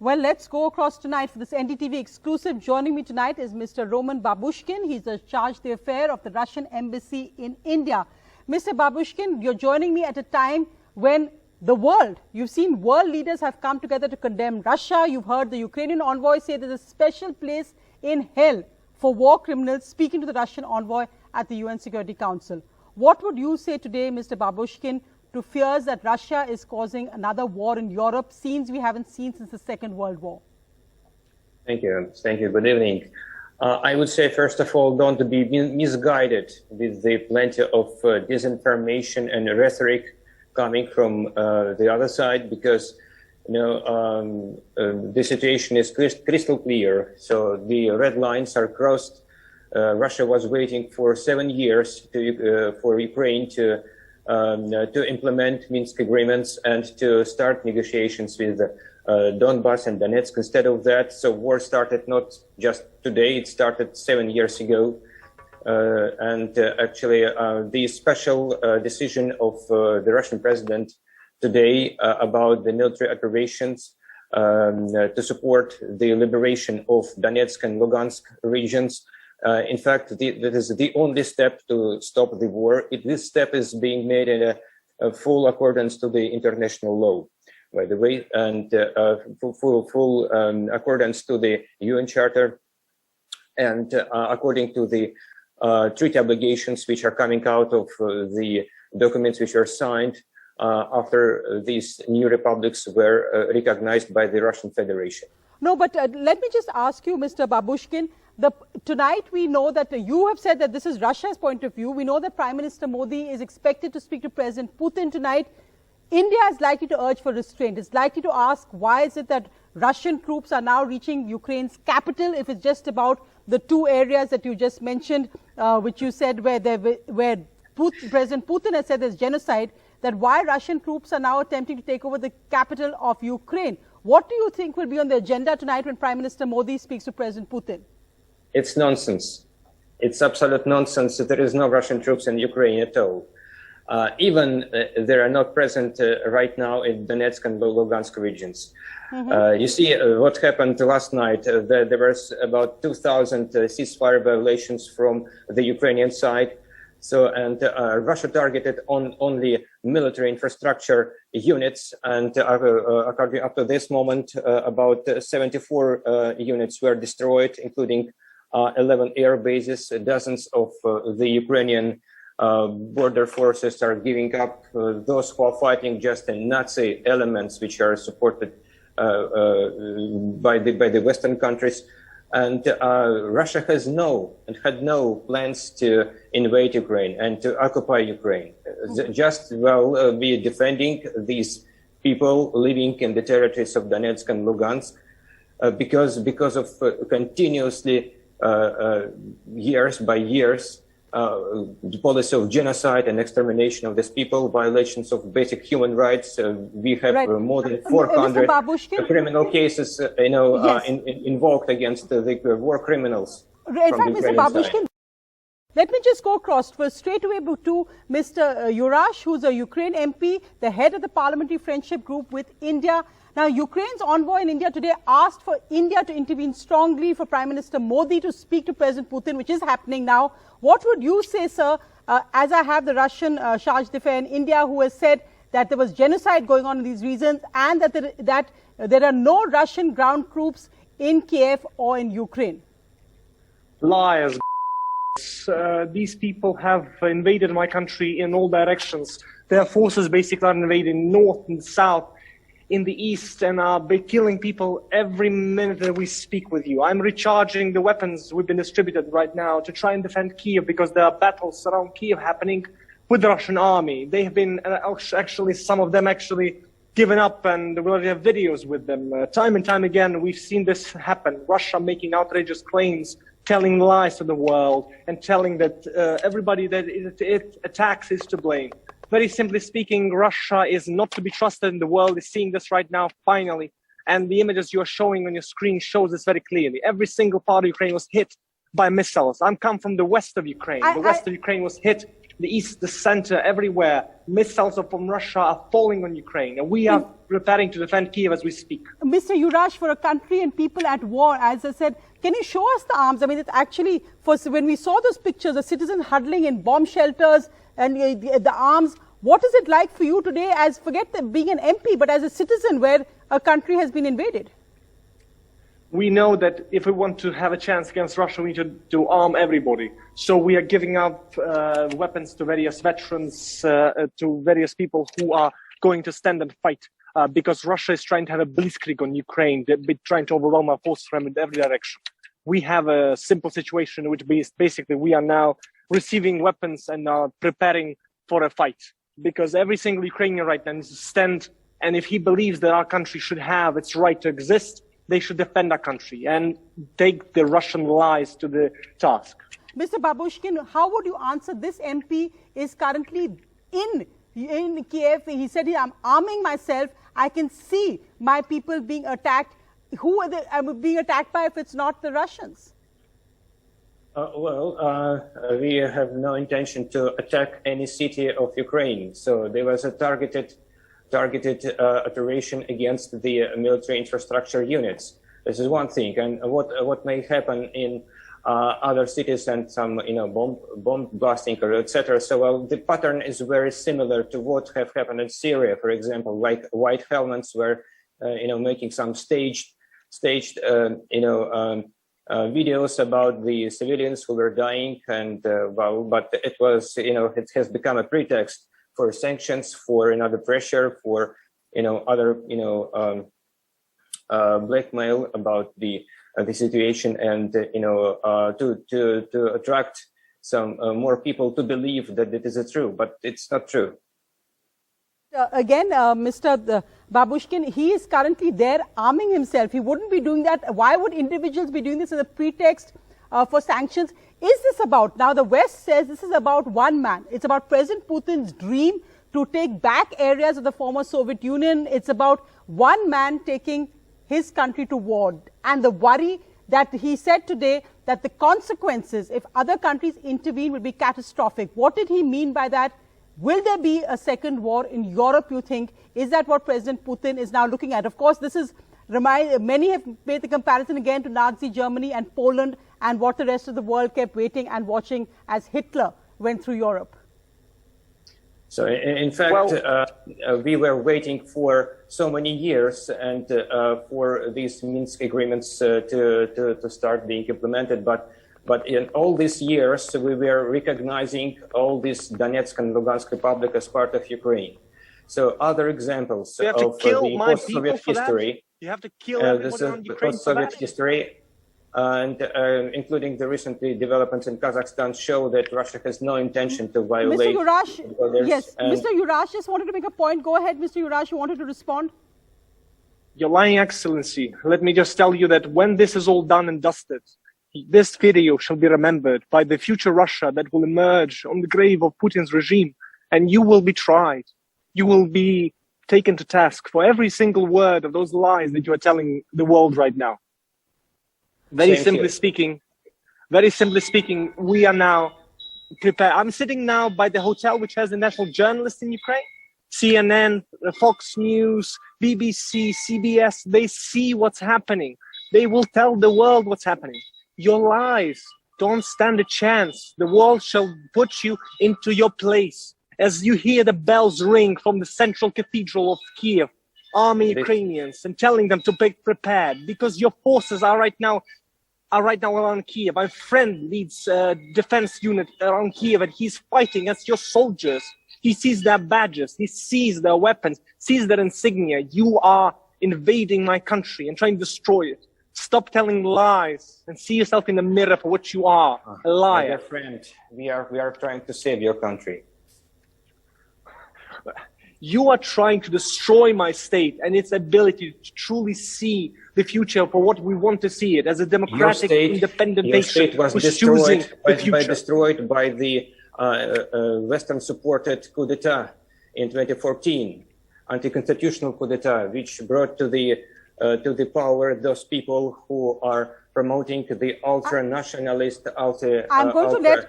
Well, let's go across tonight for this NDTV exclusive. Joining me tonight is Mr. Roman Babushkin. He's the charge d'affaires of the Russian embassy in India. Mr. Babushkin, you're joining me at a time when the world, you've seen world leaders have come together to condemn Russia. You've heard the Ukrainian envoy say there's a special place in hell for war criminals, speaking to the Russian envoy at the UN Security Council. What would you say today, Mr. Babushkin, to fears that Russia is causing another war in Europe, scenes we haven't seen since the Second World War? Thank you. Thank you. Good evening. I would say, first of all, don't be misguided with the plenty of disinformation and rhetoric coming from the other side, because the situation is crystal clear. So the red lines are crossed. Russia was waiting for 7 years for Ukraine to implement Minsk agreements and to start negotiations with Donbass and Donetsk. Instead of that, so war started not just today, it started 7 years ago. Actually, the special decision of the Russian president today about the military operations to support the liberation of Donetsk and Lugansk regions. In fact, that is the only step to stop the war. This step is being made in a full accordance to the international law, by the way, and full accordance to the UN Charter, and according to the treaty obligations which are coming out of the documents which are signed after these new republics were recognized by the Russian Federation. No, but let me just ask you, Mr. Babushkin, tonight we know that you have said that this is Russia's point of view. We know that Prime Minister Modi is expected to speak to President Putin tonight. India is likely to urge for restraint. It's likely to ask, why is it that Russian troops are now reaching Ukraine's capital, if it's just about the two areas that you just mentioned, which you said where President Putin has said there's genocide, that why Russian troops are now attempting to take over the capital of Ukraine. What do you think will be on the agenda tonight when Prime Minister Modi speaks to President Putin? It's nonsense. It's absolute nonsense. There is no Russian troops in Ukraine at all. Even they are not present right now in Donetsk and Lugansk regions. You see what happened last night. There was about 2,000 ceasefire violations from the Ukrainian side. So, and Russia targeted only military infrastructure units, and according up to this moment, about 74 units were destroyed, including 11 air bases. Dozens of the Ukrainian border forces are giving up. Those who are fighting just the Nazi elements, which are supported by the Western countries. And Russia has had no plans to invade Ukraine and to occupy Ukraine. Just be defending these people living in the territories of Donetsk and Lugansk, because of continuously years by years the policy of genocide and extermination of these people, violations of basic human rights. We have more than 400 criminal cases, invoked against the war criminals. In fact, Mr. Babushkin, let me just go across straight away to Mr. Yurash, who's a Ukraine MP, the head of the Parliamentary Friendship Group with India. Now, Ukraine's envoy in India today asked for India to intervene strongly, for Prime Minister Modi to speak to President Putin, which is happening now. What would you say, sir, as I have the Russian charge d'affaires in India, who has said that there was genocide going on in these regions and that there are no Russian ground troops in Kiev or in Ukraine? Liars. These people have invaded my country in all directions. Their forces basically are invading north and south, in the east, and are killing people every minute that we speak with you. I'm recharging the weapons we've been distributed right now to try and defend Kiev, because there are battles around Kiev happening with the Russian army. They have been actually, some of them actually given up, and we already have videos with them. Time and time again, we've seen this happen. Russia making outrageous claims, telling lies to the world, and telling that everybody that it attacks is to blame. Very simply speaking, Russia is not to be trusted, and the world is seeing this right now, finally. And the images you're showing on your screen shows this very clearly. Every single part of Ukraine was hit by missiles. I'm come from the west of Ukraine. The west of Ukraine was hit, the east, the center, everywhere. Missiles from Russia are falling on Ukraine, and we are preparing to defend Kiev as we speak. Mr. Yurash, for a country and people at war, as I said, can you show us the arms? I mean, it's actually, when we saw those pictures, the citizens huddling in bomb shelters and the arms, what is it like for you today as, forget being an MP, but as a citizen where a country has been invaded? We know that if we want to have a chance against Russia, we need to arm everybody. So we are giving up weapons to various veterans, to various people who are going to stand and fight, because Russia is trying to have a blitzkrieg on Ukraine, trying to overwhelm our forces from in every direction. We have a simple situation, which is basically we are now receiving weapons and are preparing for a fight, because every single Ukrainian right now needs to stand, and if he believes that our country should have its right to exist, they should defend our country and take the Russian lies to the task. Mr. Babushkin, how would you answer this MP is currently in Kiev? He said, I'm arming myself. I can see my people being attacked. Who are they being attacked by if it's not the Russians? We have no intention to attack any city of Ukraine. So there was a targeted operation against the military infrastructure units. This is one thing, and what may happen in other cities and some bomb blasting or etc. So the pattern is very similar to what have happened in Syria, for example. Like white helmets were making some staged videos about the civilians who were dying, and but it was it has become a pretext for sanctions, for another pressure, for other blackmail about the situation, and to attract some more people to believe that it is true, but it's not true. Again, Mr. Babushkin, he is currently there arming himself. He wouldn't be doing that. Why would individuals be doing this as a pretext for sanctions? Is this about, now the West says this is about one man. It's about President Putin's dream to take back areas of the former Soviet Union. It's about one man taking his country to war. And the worry that he said today that the consequences, if other countries intervene, will be catastrophic. What did he mean by that? Will there be a second war in Europe, you think? Is that what President Putin is now looking at? Of course, this is, many have made the comparison again to Nazi Germany and Poland and what the rest of the world kept waiting and watching as Hitler went through Europe. So in fact, we were waiting for so many years and for these Minsk agreements to start being implemented. But in all these years, we were recognizing all this Donetsk and Lugansk Republic as part of Ukraine. So other examples of the post-Soviet history. You have to kill everyone on Ukraine. Post-Soviet history, and including the recent developments in Kazakhstan, show that Russia has no intention to violate. Mr. Yurash, yes, Mr. Yurash just wanted to make a point. Go ahead, Mr. Yurash, you wanted to respond? Your lying excellency, let me just tell you that when this is all done and dusted, this video shall be remembered by the future Russia that will emerge on the grave of Putin's regime, and you will be tried. You will be taken to task for every single word of those lies that you are telling the world right now. Very simply speaking, we are now prepared. I'm sitting now by the hotel which has the national journalists in Ukraine, CNN, Fox News, BBC, CBS. They see what's happening. They will tell the world what's happening. Your lies don't stand a chance. The world shall put you into your place. As you hear the bells ring from the central cathedral of Kiev, arming Ukrainians and telling them to be prepared, because your forces are right now around Kiev. My friend leads a defense unit around Kiev, and he's fighting against your soldiers. He sees their badges, he sees their weapons, sees their insignia. You are invading my country and trying to destroy it. Stop telling lies and see yourself in the mirror for what you are, a liar. My dear friend, we are trying to save your country. You are trying to destroy my state and its ability to truly see the future for what we want to see it as a democratic, independent nation. Your state was destroyed by the Western-supported coup d'etat in 2014, anti-constitutional coup d'etat, which brought to the power those people who are promoting the ultra-nationalist, I'm going to let.